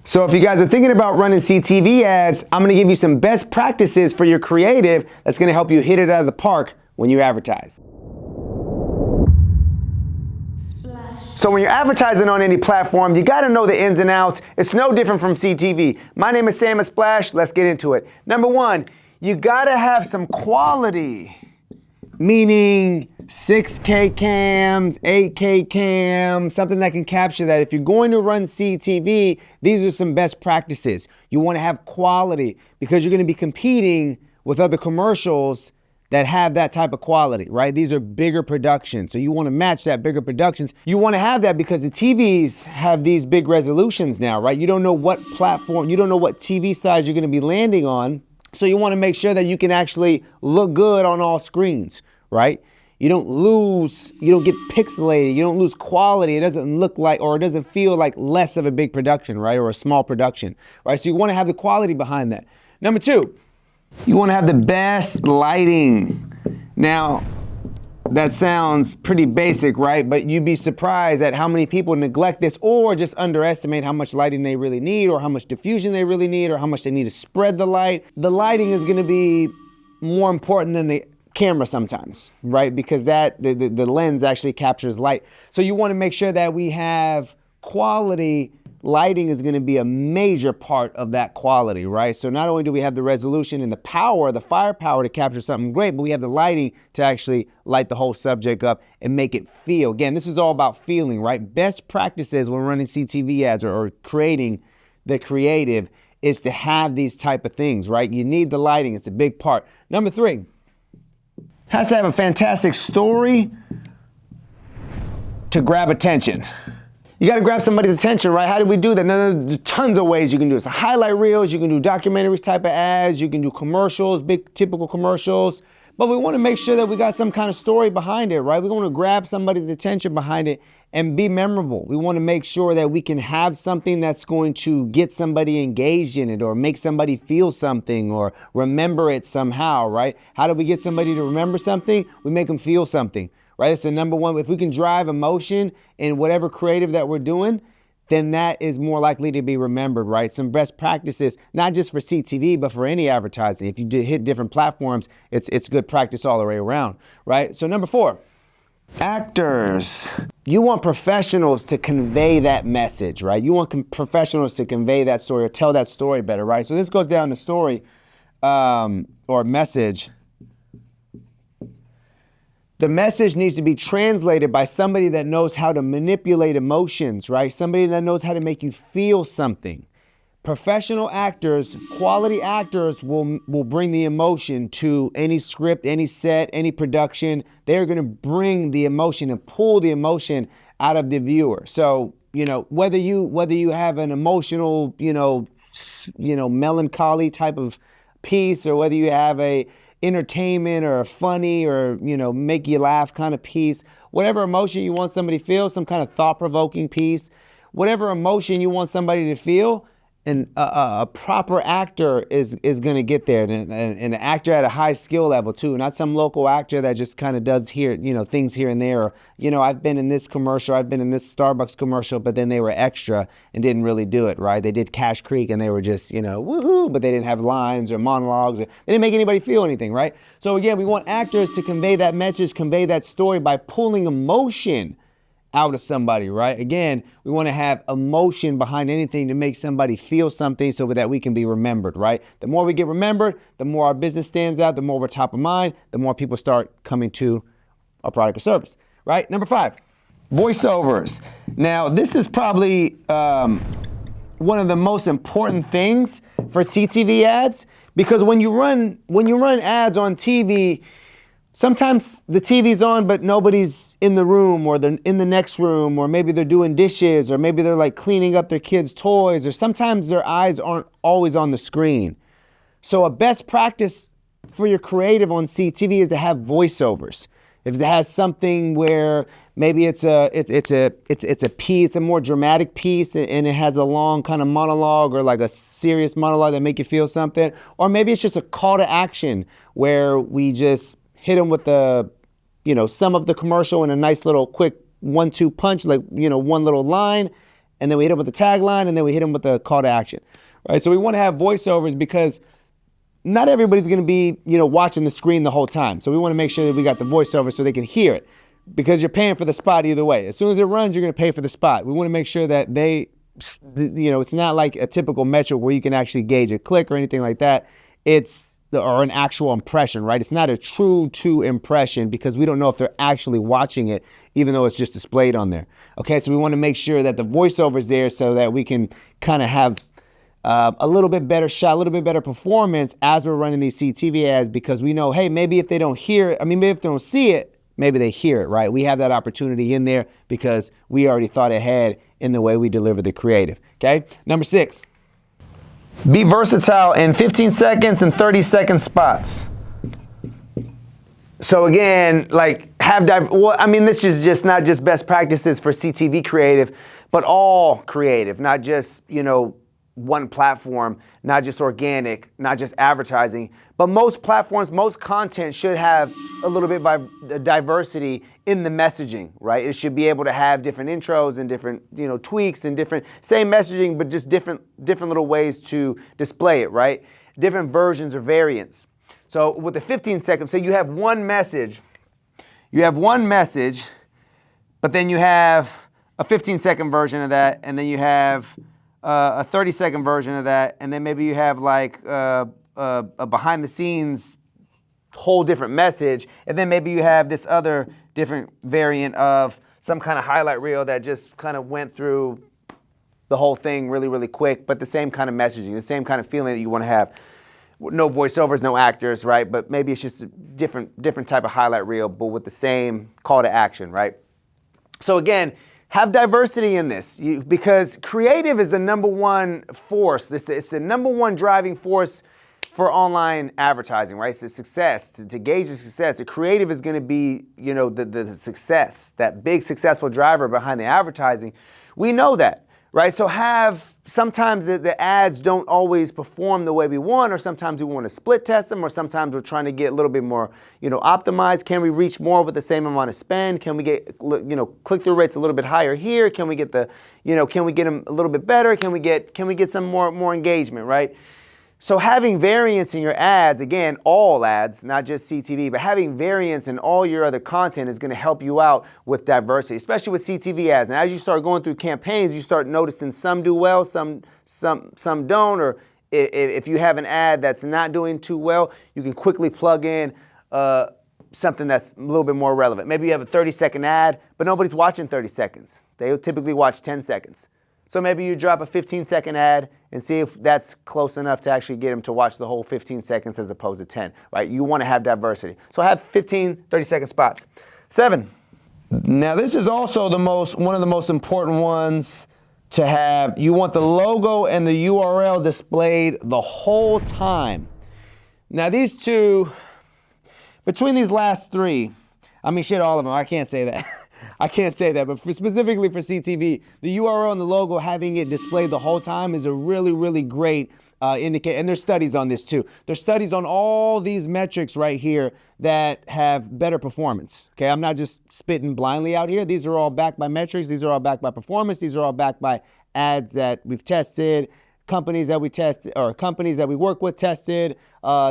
So if you guys are thinking about running CTV ads, I'm going to give you some best practices for your creative that's going to help you hit it out of the park when you advertise. So when you're advertising on any platform, you got to know the ins and outs. It's no different from CTV. My name is Sam at Splash. Let's get into it. Number one, you got to have some quality, meaning 6K cams, 8K cams, something that can capture that. If you're going to run CTV, these are some best practices. You want to have quality because you're going to be competing with other commercials that have that type of quality, right? These are bigger productions. So you want to match that bigger productions. You want to have that because the TVs have these big resolutions now, right? You don't know what platform, you don't know what TV size you're going to be landing on. So you want to make sure that you can actually look good on all screens, right? You don't get pixelated, you don't lose quality. It doesn't look like, or it doesn't feel like less of a big production, right? Or a small production, right? So you want to have the quality behind that. Number two, you want to have the best lighting. Now, that sounds pretty basic, right? But you'd be surprised at how many people neglect this or just underestimate how much lighting they really need or how much diffusion they really need or how much they need to spread the light. The lighting is going to be more important than the camera sometimes, right? Because the lens actually captures light. So you want to make sure that we have quality. Lighting is going to be a major part of that quality, right? So not only do we have the resolution and the power, the firepower to capture something great, but we have the lighting to actually light the whole subject up and make it feel. Again, this is all about feeling, right? Best practices when running CTV ads or creating the creative is to have these type of things, right? You need the lighting. It's a big part. Number three, has to have a fantastic story to grab attention. You got to grab somebody's attention, right? How do we do that? Now, there's tons of ways you can do it. So highlight reels, you can do documentaries type of ads, you can do commercials, big typical commercials. But we want to make sure that we got some kind of story behind it, right? We want to grab somebody's attention behind it and be memorable. We want to make sure that we can have something that's going to get somebody engaged in it or make somebody feel something or remember it somehow, right? How do we get somebody to remember something? We make them feel something, right? It's the number one. If we can drive emotion in whatever creative that we're doing, then that is more likely to be remembered, right? Some best practices, not just for CTV, but for any advertising. If you hit different platforms, it's good practice all the way around, right? So number four, actors. You want professionals to convey that message, right? You want professionals to convey that story or tell that story better, right? So this goes down to story or message. The message needs to be translated by somebody that knows how to manipulate emotions, right? Somebody that knows how to make you feel something. Professional actors, quality actors will bring the emotion to any script, any set, any production. They're going to bring the emotion and pull the emotion out of the viewer. So, whether you have an emotional, melancholy type of piece or whether you have a entertainment or a funny or make you laugh kind of piece, whatever emotion you want somebody to feel, some kind of thought-provoking piece, whatever emotion you want somebody to feel, and a proper actor is going to get there, and an actor at a high skill level too, not some local actor that just kind of does things here and there. Or, I've been in this commercial, I've been in this Starbucks commercial, but then they were extra and didn't really do it, right? They did Cash Creek and they were just, woohoo, but they didn't have lines or monologues. Or they didn't make anybody feel anything, right? So again, we want actors to convey that message, convey that story by pulling emotion out of somebody, right? Again, we want to have emotion behind anything to make somebody feel something so that we can be remembered, right? The more we get remembered, the more our business stands out, the more we're top of mind, the more people start coming to our product or service, right? Number five, voiceovers. Now, this is probably one of the most important things for CTV ads because when you run ads on TV, sometimes the TV's on, but nobody's in the room or they're in the next room, or maybe they're doing dishes, or maybe they're like cleaning up their kids' toys, or sometimes their eyes aren't always on the screen. So a best practice for your creative on CTV is to have voiceovers. If it has something where maybe it's a piece, a more dramatic piece, and it has a long kind of monologue or like a serious monologue that make you feel something, or maybe it's just a call to action where we just hit them with some of the commercial in a nice little quick 1-2 punch, like, one little line, and then we hit them with the tagline, and then we hit them with the call to action, right? So we want to have voiceovers because not everybody's going to be, watching the screen the whole time. So we want to make sure that we got the voiceover so they can hear it, because you're paying for the spot either way. As soon as it runs, you're going to pay for the spot. We want to make sure that it's not like a typical metric where you can actually gauge a click or anything like that. Or an actual impression, right? It's not a true impression because we don't know if they're actually watching it, even though it's just displayed on there. Okay, so we want to make sure that the voiceover is there so that we can kind of have a little bit better shot, a little bit better performance as we're running these CTV ads, because we know, hey, maybe if they don't hear it, maybe if they don't see it, maybe they hear it, right? We have that opportunity in there because we already thought ahead in the way we deliver the creative, okay? Number 6. Be versatile in 15 seconds and 30-second spots. So again, this is just not just best practices for CTV creative, but all creative, not just, one platform, not just organic, not just advertising, but most platforms, most content should have a little bit of diversity in the messaging, right? It should be able to have different intros and different, tweaks and different, same messaging, but just different little ways to display it, right? Different versions or variants. So with the 15 seconds, so you have one message, but then you have a 15-second version of that, and then you have a 30-second version of that, and then maybe you have like a behind-the-scenes whole different message, and then maybe you have this other different variant of some kind of highlight reel that just kind of went through the whole thing really, really quick, but the same kind of messaging, the same kind of feeling that you want to have. No voiceovers, no actors, right? But maybe it's just a different type of highlight reel, but with the same call to action, right? So again, have diversity in this, because creative is the number one force. It's the number one driving force for online advertising, right? It's the success. To gauge the success, the creative is going to be, the success, that big successful driver behind the advertising. We know that, right? So sometimes the ads don't always perform the way we want, or sometimes we want to split test them, or sometimes we're trying to get a little bit more, optimized. Can we reach more with the same amount of spend? Can we get, click-through rates a little bit higher here? Can we get can we get them a little bit better? Can we get some more engagement, right? So having variance in your ads, again, all ads, not just CTV, but having variance in all your other content is going to help you out with diversity, especially with CTV ads. Now, as you start going through campaigns, you start noticing some do well, some don't, or if you have an ad that's not doing too well, you can quickly plug in something that's a little bit more relevant. Maybe you have a 30-second ad, but nobody's watching 30 seconds. They typically watch 10 seconds. So maybe you drop a 15-second ad and see if that's close enough to actually get them to watch the whole 15 seconds as opposed to 10, right? You want to have diversity. So have 15, 30-second spots. 7. Now this is also one of the most important ones to have. You want the logo and the URL displayed the whole time. Now these two, between these last 3, all of them, I can't say that. But specifically for CTV, the URL and the logo, having it displayed the whole time is a really, really great indicator. And there's studies on this too. There's studies on all these metrics right here that have better performance. Okay, I'm not just spitting blindly out here. These are all backed by metrics. These are all backed by performance. These are all backed by ads that we've tested, companies that we tested, or companies that we work with tested,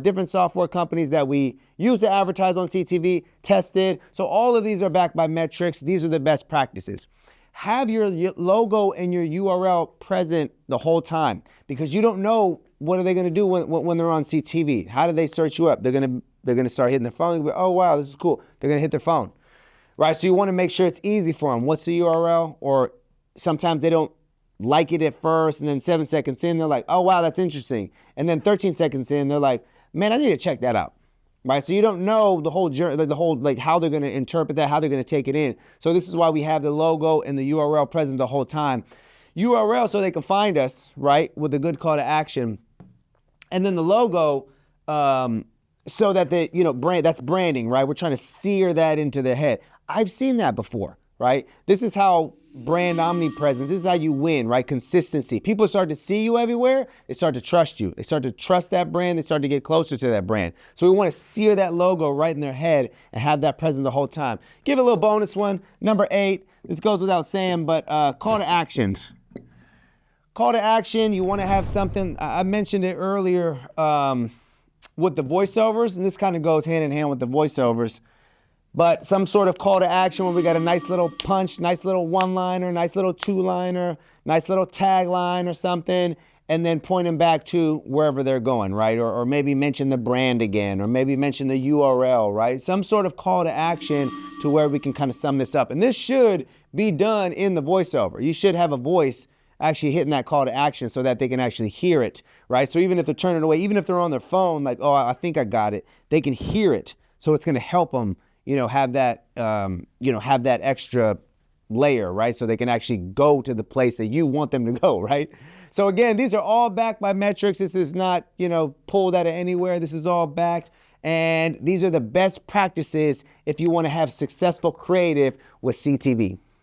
different software companies that we use to advertise on CTV tested. So all of these are backed by metrics. These are the best practices. Have your logo and your URL present the whole time, because you don't know what are they going to do when they're on CTV. How do they search you up? They're going to start hitting their phone. Oh wow, this is cool. They're going to hit their phone, right? So you want to make sure it's easy for them. What's the URL? Or sometimes they don't like it at first, and then 7 seconds in, they're like, oh wow, that's interesting. And then 13 seconds in, they're like, man, I need to check that out. Right? So you don't know the whole journey, like how they're going to interpret that, how they're going to take it in. So this is why we have the logo and the URL present the whole time. URL so they can find us, right, with a good call to action. And then the logo, so that they, that's branding, right? We're trying to sear that into their head. I've seen that before, right? This is how brand omnipresence, this is how you win, right? Consistency. People start to see you everywhere. They start to trust you. They start to trust that brand. They start to get closer to that brand. So we want to sear that logo right in their head and have that present the whole time. Give it a little bonus one. Number 8, this goes without saying, but call to action. Call to action, you want to have something, I mentioned it earlier with the voiceovers, and this kind of goes hand in hand with the voiceovers, but some sort of call to action where we got a nice little punch, nice little one-liner, nice little two-liner, nice little tagline or something, and then point them back to wherever they're going, right? Or maybe mention the brand again, or maybe mention the URL, right? Some sort of call to action to where we can kind of sum this up. And this should be done in the voiceover. You should have a voice actually hitting that call to action so that they can actually hear it, right? So even if they're turning away, even if they're on their phone, like, oh, I think I got it, they can hear it. So it's going to help them, have that, have that extra layer, right? So they can actually go to the place that you want them to go, right? So again, these are all backed by metrics. This is not, pulled out of anywhere. This is all backed. And these are the best practices if you want to have successful creative with CTV.